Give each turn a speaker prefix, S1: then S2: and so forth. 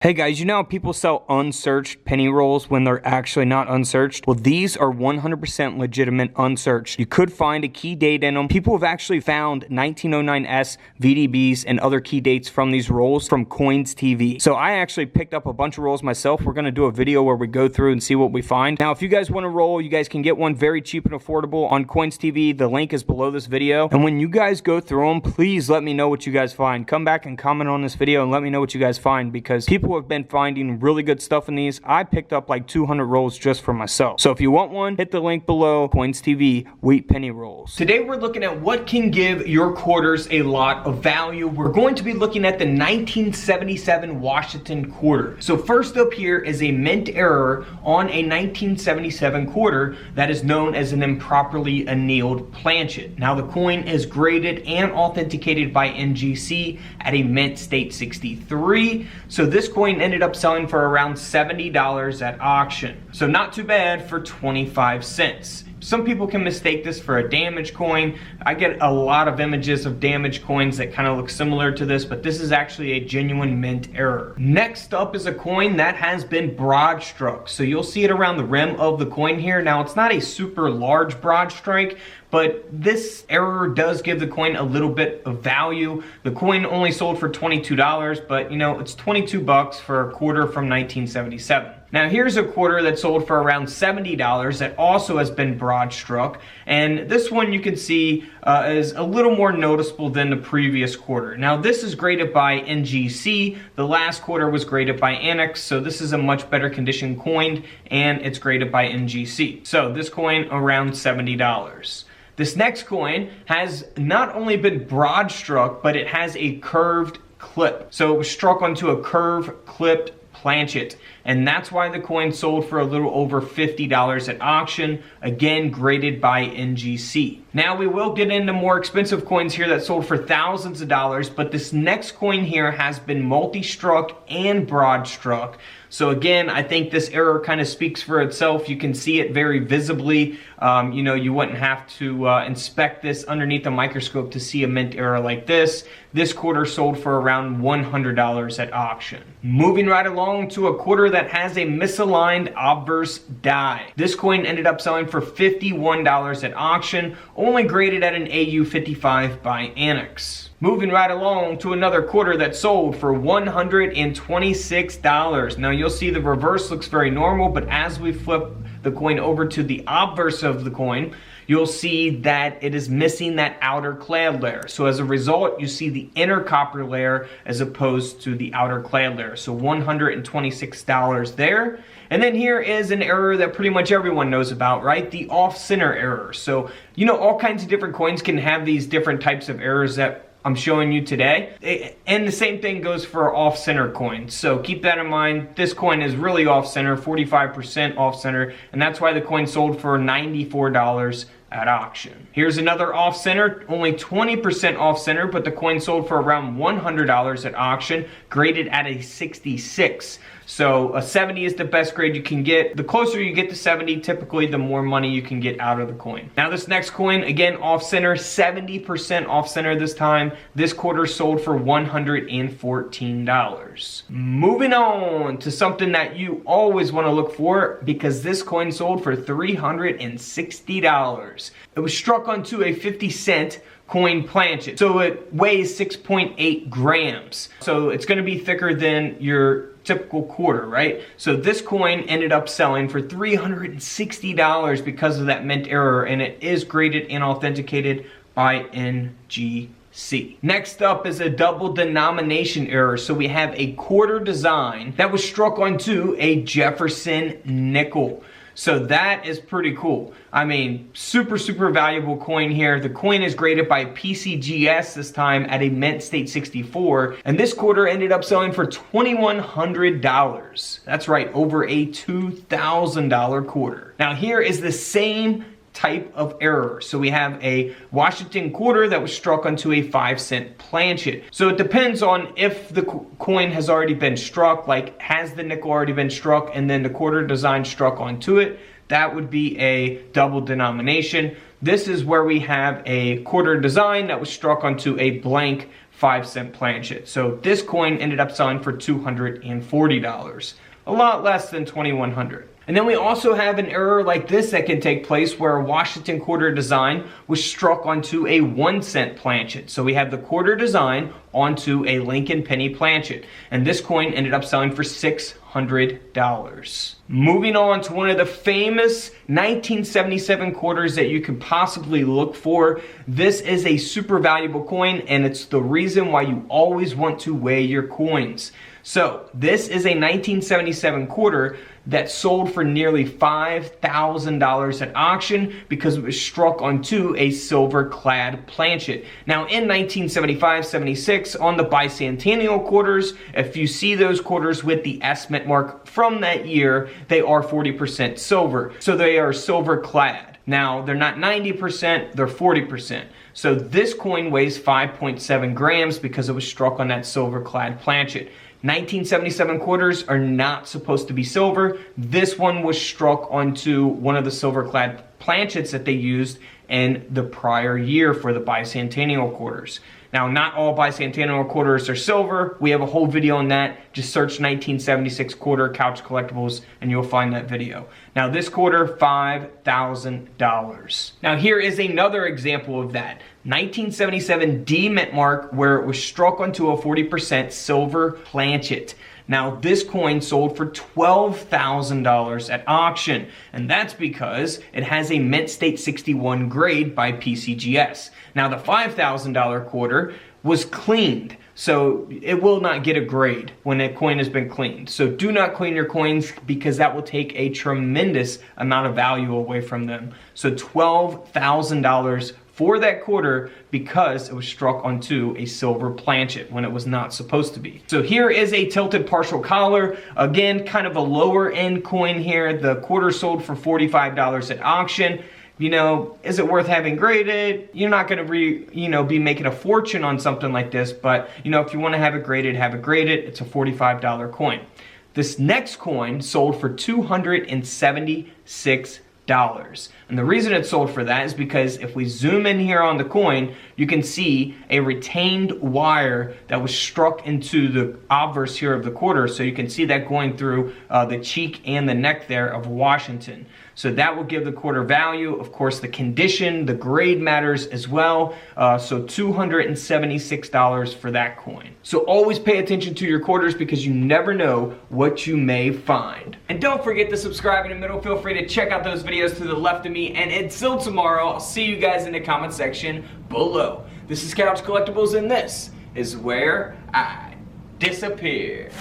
S1: Hey guys, you know how people sell unsearched penny rolls when they're actually not unsearched? Well, these are 100% legitimate unsearched. You could find a key date in them. People have actually found 1909S VDBs and other key dates from these rolls from Coins TV. So I actually picked up a bunch of rolls myself. We're going to do a video where we go through and see what we find. Now, if you guys want a roll, you guys can get one very cheap and affordable on Coins TV. The link is below this video. And when you guys go through them, please let me know what you guys find. Come back and comment on this video and let me know what you guys find, because people have been finding really good stuff in these. I picked up like 200 rolls just for myself. So if you want one, hit the link below. Coins TV wheat penny rolls. Today we're looking at what can give your quarters a lot of value. We're going to be looking at the 1977 Washington quarter. So first up here is a mint error on a 1977 quarter that is known as an improperly annealed planchet. Now the coin is graded and authenticated by NGC at a mint state 63. So this coin ended up selling for around $70 at auction. So not too bad for 25 cents. Some people can mistake this for a damaged coin. I get a lot of images of damaged coins that kind of look similar to this, but this is actually a genuine mint error. Next up is a coin that has been broad struck. So you'll see it around the rim of the coin here. Now it's not a super large broad strike, but this error does give the coin a little bit of value. The coin only sold for $22, but you know, it's 22 bucks for a quarter from 1977. Now here's a quarter that sold for around $70 that also has been broad struck, and this one you can see is a little more noticeable than the previous quarter. Now this is graded by NGC. The last quarter was graded by Annex, so this is a much better condition coin, and it's graded by NGC. So this coin around $70. This next coin has not only been broad struck, but it has a curved clip. So it was struck onto a curved clipped planchet, and that's why the coin sold for a little over $50 at auction, again graded by NGC. Now we will get into more expensive coins here that sold for thousands of dollars, but this next coin here has been multi-struck and broad struck. So again, I think this error kind of speaks for itself. You can see it very visibly. You know, you wouldn't have to inspect this underneath a microscope to see a mint error like this. This quarter sold for around $100 at auction. Moving right along to a quarter that has a misaligned obverse die. This coin ended up selling for $51 at auction, only graded at an AU 55 by Annex. Moving right along to another quarter that sold for $126. Now you'll see the reverse looks very normal, but as we flip the coin over to the obverse of the coin, you'll see that it is missing that outer clad layer. So as a result, you see the inner copper layer as opposed to the outer clad layer. So $126 there. And then here is an error that pretty much everyone knows about, right? The off-center error. So, you know, all kinds of different coins can have these different types of errors that I'm showing you today. And the same thing goes for off-center coins. So keep that in mind. This coin is really off-center, 45% off-center, and that's why the coin sold for $94 at auction. Here's another off-center, only 20% off-center, but the coin sold for around $100 at auction, graded at a 66. So a 70 is the best grade you can get. The closer you get to 70, typically the more money you can get out of the coin. Now this next coin, again off-center, 70% off-center this time. This quarter sold for $114. Moving on to something that you always want to look for, because this coin sold for $360. It was struck onto a 50-cent coin planchet. So it weighs 6.8 grams. So it's going to be thicker than your typical quarter, right? So this coin ended up selling for $360 because of that mint error, and it is graded and authenticated by NGC. Next up is a double denomination error. So we have a quarter design that was struck onto a Jefferson nickel. So that is pretty cool. I mean, super valuable coin here. The coin is graded by PCGS this time at a mint state 64. And this quarter ended up selling for $2,100. That's right, over a $2,000 quarter. Now here is the same type of error. So we have a Washington quarter that was struck onto a 5-cent planchet. So it depends on if the coin has already been struck, like has the nickel already been struck and then the quarter design struck onto it. That would be a double denomination. This is where we have a quarter design that was struck onto a blank 5-cent planchet. So this coin ended up selling for $240, a lot less than $2,100. And then we also have an error like this that can take place where a Washington quarter design was struck onto a 1-cent planchet. So we have the quarter design onto a Lincoln penny planchet. And this coin ended up selling for $600. Moving on to one of the famous 1977 quarters that you could possibly look for. This is a super valuable coin, and it's the reason why you always want to weigh your coins. So this is a 1977 quarter that sold for nearly $5,000 at auction because it was struck onto a silver-clad planchet. Now in 1975-76 on the bicentennial quarters, if you see those quarters with the S mint mark from that year, they are 40% silver. So they are silver-clad. Now they're not 90%, they're 40%. So this coin weighs 5.7 grams because it was struck on that silver-clad planchet. 1977 quarters are not supposed to be silver. This one was struck onto one of the silver-clad planchets that they used in the prior year for the bicentennial quarters. Now, not all bicentennial quarters are silver. We have a whole video on that. Just search 1976 quarter Couch Collectibles and you'll find that video. Now, this quarter, $5,000. Now, here is another example of that. 1977 D mint mark where it was struck onto a 40% silver planchet. Now this coin sold for $12,000 at auction, and that's because it has a mint state 61 grade by PCGS. Now the $5,000 quarter was cleaned, so it will not get a grade when a coin has been cleaned. So do not clean your coins because that will take a tremendous amount of value away from them. So $12,000 for that quarter because it was struck onto a silver planchet when it was not supposed to be. So here is a tilted partial collar. Again, kind of a lower end coin here. The quarter sold for $45 at auction. You know, is it worth having graded? You're not gonna be making a fortune on something like this, but you know, if you wanna have it graded, have it graded. It's a $45 coin. This next coin sold for $276. And the reason it sold for that is because if we zoom in here on the coin, you can see a retained wire that was struck into the obverse here of the quarter. So you can see that going through the cheek and the neck there of Washington. So that will give the quarter value. Of course, the condition, the grade matters as well. So $276 for that coin. So always pay attention to your quarters because you never know what you may find. And don't forget to subscribe in the middle. Feel free to check out those videos to the left of me. And until tomorrow, I'll see you guys in the comment section below. This is Couch Collectibles, and this is where I disappear.